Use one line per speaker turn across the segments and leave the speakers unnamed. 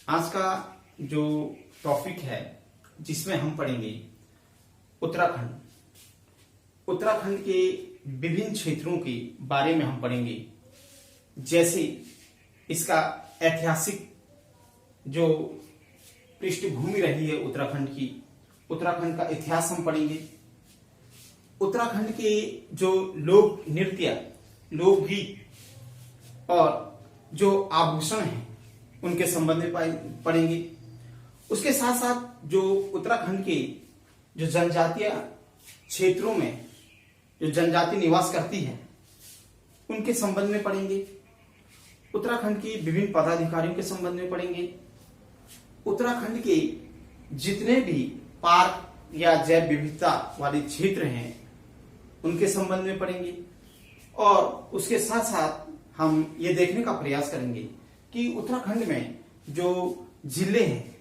आज का जो टॉपिक है जिसमें हम पढ़ेंगे उत्तराखंड। उत्तराखंड के विभिन्न क्षेत्रों के बारे में हम पढ़ेंगे, जैसे इसका ऐतिहासिक जो पृष्ठभूमि रही है उत्तराखंड की, उत्तराखंड का इतिहास हम पढ़ेंगे। उत्तराखंड के जो लोक नृत्य, लोकगीत और जो आभूषण हैं उनके संबंध में पढ़ेंगे। उसके साथ साथ जो उत्तराखंड के जो जनजातीय क्षेत्रों में जो जनजाति निवास करती है उनके संबंध में पढ़ेंगे। उत्तराखंड की विभिन्न पदाधिकारियों के संबंध में पढ़ेंगे। उत्तराखंड के जितने भी पार्क या जैव विविधता वाले क्षेत्र हैं उनके संबंध में पढ़ेंगे। और उसके साथ साथ हम ये देखने का प्रयास करेंगे कि उत्तराखंड में जो जिले हैं,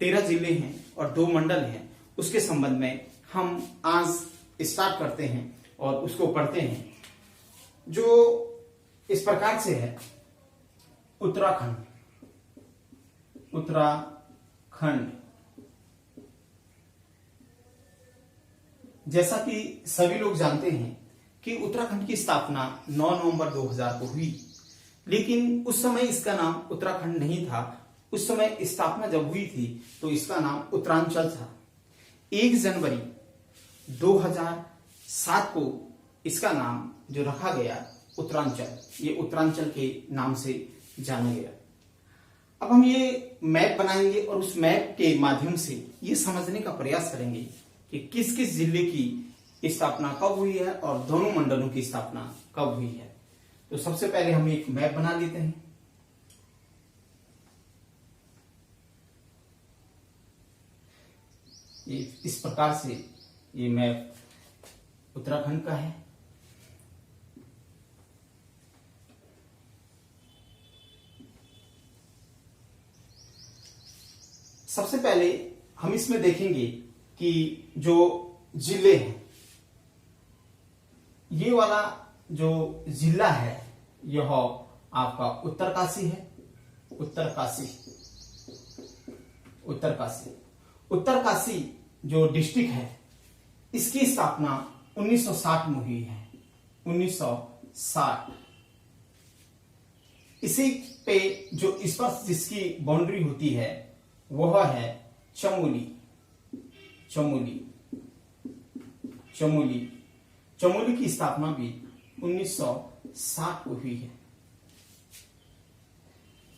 13 जिले हैं और 2 मंडल हैं, उसके संबंध में हम आज स्टार्ट करते हैं और उसको पढ़ते हैं। जो इस प्रकार से है, उत्तराखंड जैसा कि सभी लोग जानते हैं कि उत्तराखंड की स्थापना 9 नवंबर 2000 को हुई, लेकिन उस समय इसका नाम उत्तराखंड नहीं था। उस समय स्थापना जब हुई थी तो इसका नाम उत्तरांचल था। 1 जनवरी 2007 को इसका नाम जो रखा गया उत्तरांचल, ये उत्तरांचल के नाम से जाना गया। अब हम ये मैप बनाएंगे और उस मैप के माध्यम से ये समझने का प्रयास करेंगे कि किस किस जिले की स्थापना कब हुई है और दोनों मंडलों की स्थापना कब हुई है। तो सबसे पहले हम एक मैप बना लेते हैं। ये इस प्रकार से ये मैप उत्तराखंड का है। सबसे पहले हम इसमें देखेंगे कि जो जिले हैं, ये वाला जो जिला है यह आपका उत्तरकाशी है। उत्तरकाशी जो डिस्ट्रिक्ट है इसकी स्थापना 1960 में हुई है। 1960 इसी पे जो इस पर जिसकी बाउंड्री होती है वह है चमोली की स्थापना भी 1960 को हुई है।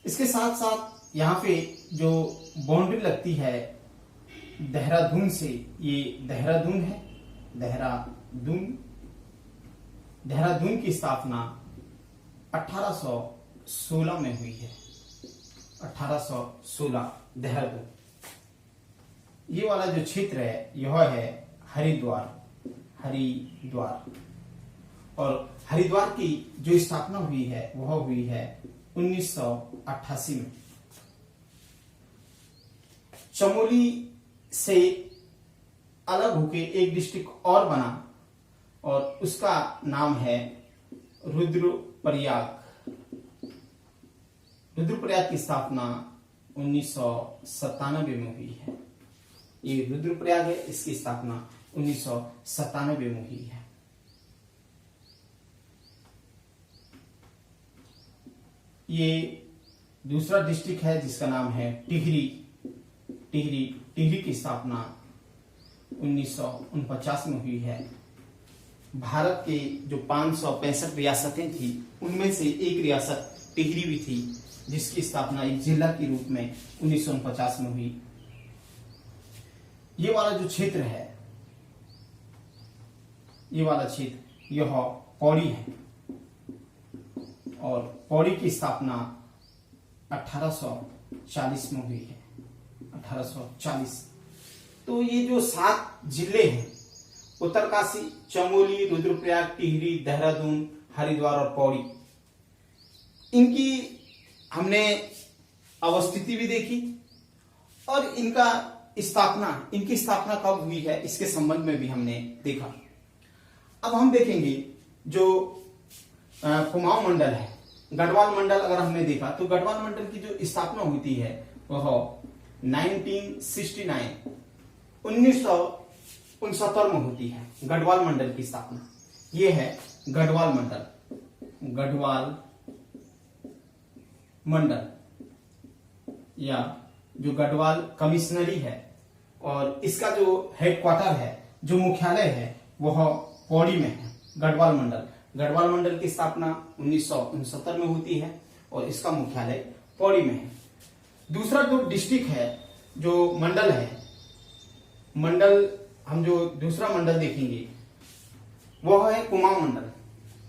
इसके साथ साथ यहाँ पे जो बाउंड्री लगती है देहरादून से, ये देहरादून है। देहरादून की स्थापना 1816 में हुई है। 1816 देहरादून। ये वाला जो क्षेत्र है यह है हरिद्वार। और हरिद्वार की जो स्थापना हुई है वह हुई है 1988 में। चमोली से अलग होके एक डिस्ट्रिक्ट और बना और उसका नाम है रुद्रप्रयाग। रुद्रप्रयाग की स्थापना 1997 में हुई है। ये रुद्रप्रयाग है, इसकी स्थापना 1997 में हुई है। ये दूसरा डिस्ट्रिक्ट है जिसका नाम है टिहरी की स्थापना 1949 में हुई है। भारत के जो 565 रियासतें थी उनमें से एक रियासत टिहरी भी थी, जिसकी स्थापना एक जिला के रूप में 1949 में हुई। ये वाला जो क्षेत्र है, ये वाला क्षेत्र यह पौड़ी है और पौड़ी की स्थापना 1840 में हुई है। 1840। तो ये जो 7 जिले हैं, उत्तरकाशी, चमोली, रुद्रप्रयाग, टिहरी, देहरादून, हरिद्वार और पौड़ी, इनकी हमने अवस्थिति भी देखी और इनकी स्थापना कब हुई है इसके संबंध में भी हमने देखा। अब हम देखेंगे जो कुमाऊं मंडल है, गढ़वाल मंडल अगर हमने देखा तो गढ़वाल मंडल की जो स्थापना होती है वह 1969 1969 में होती है गढ़वाल मंडल की स्थापना। ये है गढ़वाल मंडल, गढ़वाल मंडल या जो गढ़वाल कमिश्नरी है, और इसका जो हेडक्वार्टर है, जो मुख्यालय है, वह पौड़ी में है। गढ़वाल मंडल की स्थापना 1969 में होती है और इसका मुख्यालय पौड़ी में है। दूसरा जो डिस्ट्रिक्ट है, जो मंडल है, हम जो दूसरा मंडल देखेंगे वह है कुमाऊं मंडल।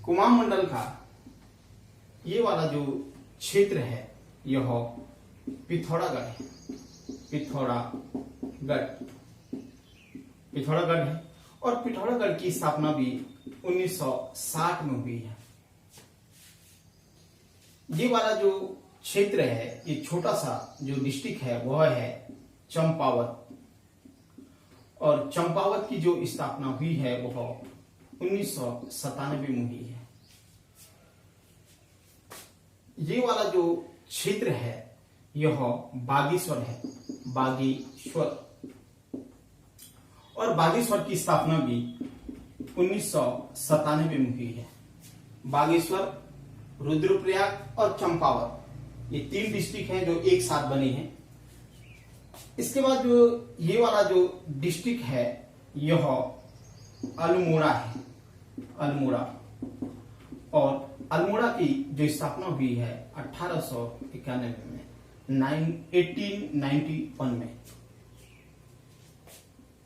कुमाऊं मंडल का ये वाला जो क्षेत्र है यह पिथौरागढ़ है, पिथौरागढ़ है, और पिथौरागढ़ की स्थापना भी 1960 में हुई है। ये वाला जो क्षेत्र है, ये छोटा सा जो डिस्ट्रिक्ट है वह है चंपावत, और चंपावत की जो स्थापना हुई है वह 1997 में हुई है। ये वाला जो क्षेत्र है यह बागेश्वर है, और बागेश्वर की स्थापना भी 1997 में हुई है। बागेश्वर, रुद्रप्रयाग और चंपावत, ये 3 डिस्ट्रिक्ट हैं जो एक साथ बने हैं। इसके बाद जो ये वाला जो डिस्ट्रिक्ट है यह अल्मोड़ा है, और अल्मोड़ा की जो स्थापना हुई है 1891 में, 1891 में।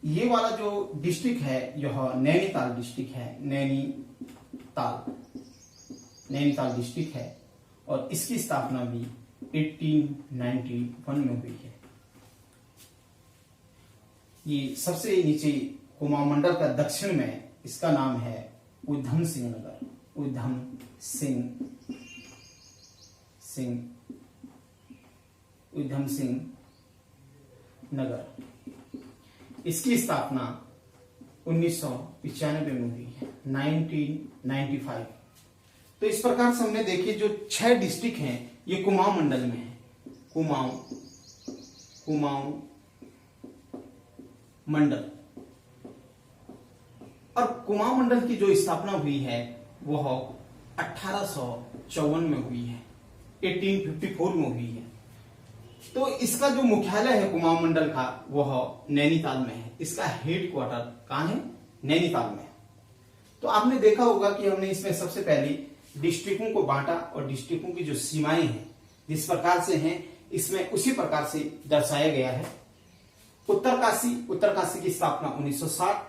ये वाला जो डिस्ट्रिक्ट है यह नैनीताल डिस्ट्रिक्ट है, नैनीताल डिस्ट्रिक्ट है, और इसकी स्थापना भी 1891 में हुई है। ये सबसे नीचे कुमाऊं मंडल का दक्षिण में इसका नाम है उधम सिंह नगर, उधम सिंह नगर। इसकी स्थापना 1995 में हुई है, 1995। तो इस प्रकार से हमने देखिए जो 6 डिस्ट्रिक्ट हैं ये कुमाऊं मंडल में है। कुमाऊं मंडल, और कुमाऊं मंडल की जो स्थापना हुई है वह 1854 में हुई है, 1854 में हुई है। तो इसका जो मुख्यालय है कुमाऊं मंडल का वह नैनीताल में है। इसका हेडक्वार्टर कहां है? नैनीताल में। तो आपने देखा होगा कि हमने इसमें सबसे पहले डिस्ट्रिक्टों को बांटा, और डिस्ट्रिक्टों की जो सीमाएं हैं जिस प्रकार से हैं इसमें उसी प्रकार से दर्शाया गया है। उत्तरकाशी की स्थापना 1960,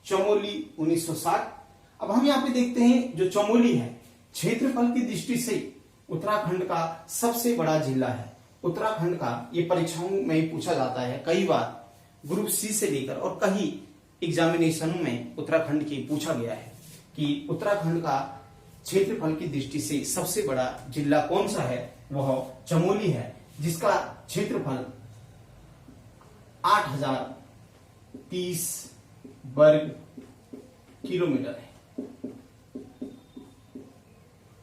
चमोली 1960। अब हम यहाँ पे देखते हैं जो चमोली है क्षेत्रफल की दृष्टि से उत्तराखंड का सबसे बड़ा जिला है। उत्तराखंड का ये परीक्षाओं में ही पूछा जाता है, कई बार ग्रुप सी से लेकर और कई एग्जामिनेशनों में उत्तराखंड की पूछा गया है कि उत्तराखंड का क्षेत्रफल की दृष्टि से सबसे बड़ा जिला कौन सा है? वह चमोली है, जिसका क्षेत्रफल 8030 वर्ग किलोमीटर है।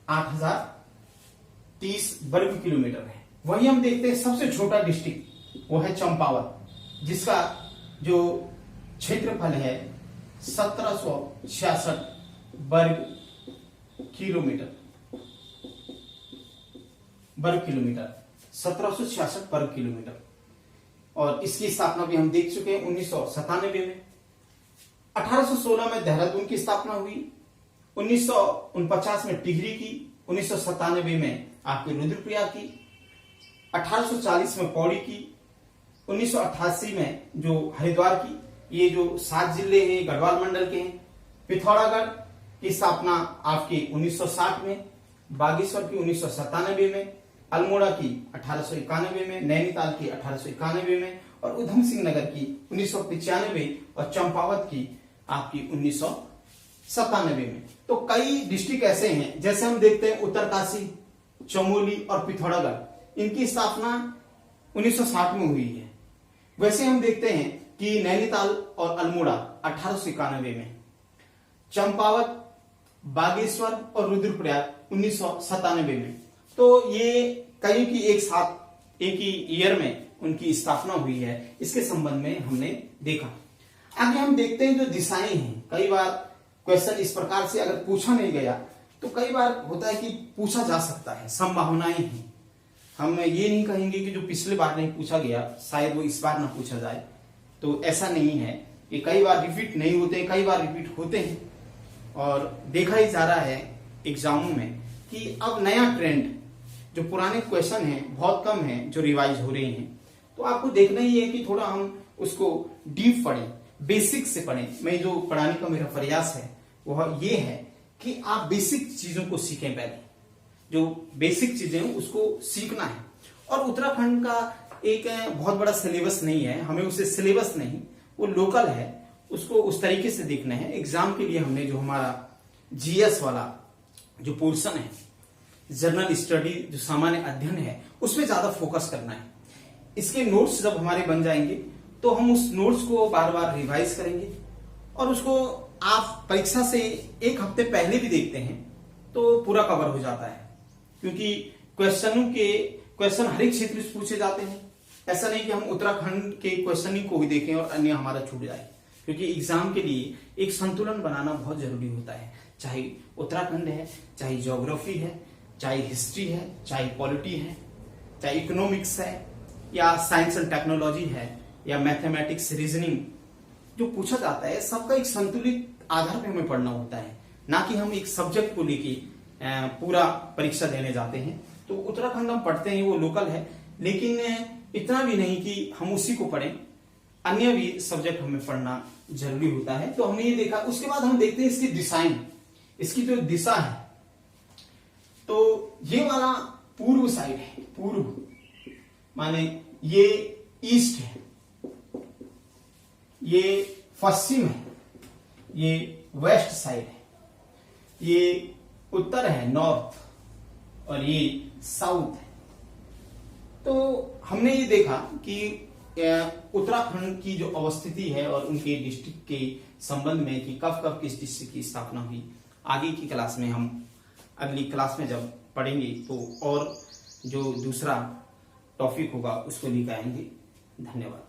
8030 वर्ग किलोमीटर है। वहीं हम देखते हैं सबसे छोटा डिस्ट्रिक्ट वो है चंपावत, जिसका जो क्षेत्रफल है 1766 वर्ग किलोमीटर, 1766 वर्ग किलोमीटर। और इसकी स्थापना भी हम देख चुके हैं 1997 में। 1816 में देहरादून की स्थापना हुई, 1949 में टिहरी की, 1997 में आपके रुद्रप्रयाग की, 1840 में पौड़ी की, 1988 में जो हरिद्वार की। ये जो 7 जिले हैं गढ़वाल मंडल के हैं। पिथौरागढ़ की स्थापना आपकी 1960 में, बागेश्वर की 1997 में, अल्मोड़ा की 1891 में, नैनीताल की 1891 में, और उधम सिंह नगर की 1995 और चंपावत की आपकी 1997 में। तो कई डिस्ट्रिक्ट ऐसे हैं, जैसे हम देखते हैं उत्तरकाशी, चमोली और पिथौरागढ़, इनकी स्थापना 1960 में हुई है। वैसे हम देखते हैं कि नैनीताल और अल्मोड़ा 1891 में, चंपावत, बागेश्वर और रुद्रप्रयाग 1997 में। तो ये कई की एक साथ एक ही ईयर में उनकी स्थापना हुई है, इसके संबंध में हमने देखा। आगे हम देखते हैं जो दिशाएं हैं। कई बार क्वेश्चन इस प्रकार से अगर पूछा नहीं गया तो कई बार होता है कि पूछा जा सकता है, संभावनाएं हैं। हम ये नहीं कहेंगे कि जो पिछले बार नहीं पूछा गया शायद वो इस बार ना पूछा जाए, तो ऐसा नहीं है। ये कई बार रिपीट नहीं होते, कई बार रिपीट होते हैं। और देखा ही जा रहा है एग्जामों में कि अब नया ट्रेंड, जो पुराने क्वेश्चन हैं बहुत कम है जो रिवाइज हो रहे हैं, तो आपको देखना ही है कि थोड़ा हम उसको डीप पढ़ें, बेसिक से पढ़ें। मैं जो पढ़ाने का मेरा प्रयास है वह ये है कि आप बेसिक चीजों को सीखें। पहले जो बेसिक चीजें हैं उसको सीखना है। और उत्तराखंड का एक बहुत बड़ा सिलेबस नहीं है, हमें उसे सिलेबस नहीं, वो लोकल है, उसको उस तरीके से देखना है। एग्जाम के लिए हमने जो हमारा जीएस वाला जो पोर्शन है, जनरल स्टडी, जो सामान्य अध्ययन है, उसमें ज्यादा फोकस करना है। इसके नोट्स जब हमारे बन जाएंगे तो हम उस नोट्स को बार बार रिवाइज करेंगे। और उसको आप परीक्षा से एक हफ्ते पहले भी देखते हैं तो पूरा कवर हो जाता है, क्योंकि क्वेश्चन हर एक क्षेत्र से पूछे जाते हैं। ऐसा नहीं कि हम उत्तराखंड के क्वेश्चनिंग को ही देखें और अन्य हमारा छूट जाए, क्योंकि एग्जाम के लिए एक संतुलन बनाना बहुत जरूरी होता है। चाहे उत्तराखंड है, चाहे ज्योग्राफी है, चाहे हिस्ट्री है, चाहे पॉलिटी है, चाहे इकोनॉमिक्स है, या साइंस एंड टेक्नोलॉजी है, या मैथमेटिक्स, रीजनिंग, जो पूछा जाता है सबका एक संतुलित आधार पर हमें पढ़ना होता है, ना कि हम एक सब्जेक्ट को लेके पूरा परीक्षा देने जाते हैं। तो उत्तराखंड हम पढ़ते हैं, वो लोकल है, लेकिन इतना भी नहीं कि हम उसी को पढ़ें, अन्य भी सब्जेक्ट हमें पढ़ना जरूरी होता है। तो हमने ये देखा। उसके बाद हम देखते हैं इसकी दिशाएं, इसकी जो दिशा है, तो ये वाला पूर्व साइड है, पूर्व माने ये ईस्ट है, ये पश्चिम है, ये वेस्ट साइड है, ये उत्तर है, नॉर्थ, और ये साउथ है। तो हमने ये देखा कि उत्तराखंड की जो अवस्थिति है और उनके डिस्ट्रिक्ट के संबंध में कि कब कब किस डिस्ट्रिक्ट की स्थापना हुई, आगे की क्लास में हम अगली क्लास में जब पढ़ेंगे तो और जो दूसरा टॉपिक होगा उसको लेकर आएंगे। धन्यवाद।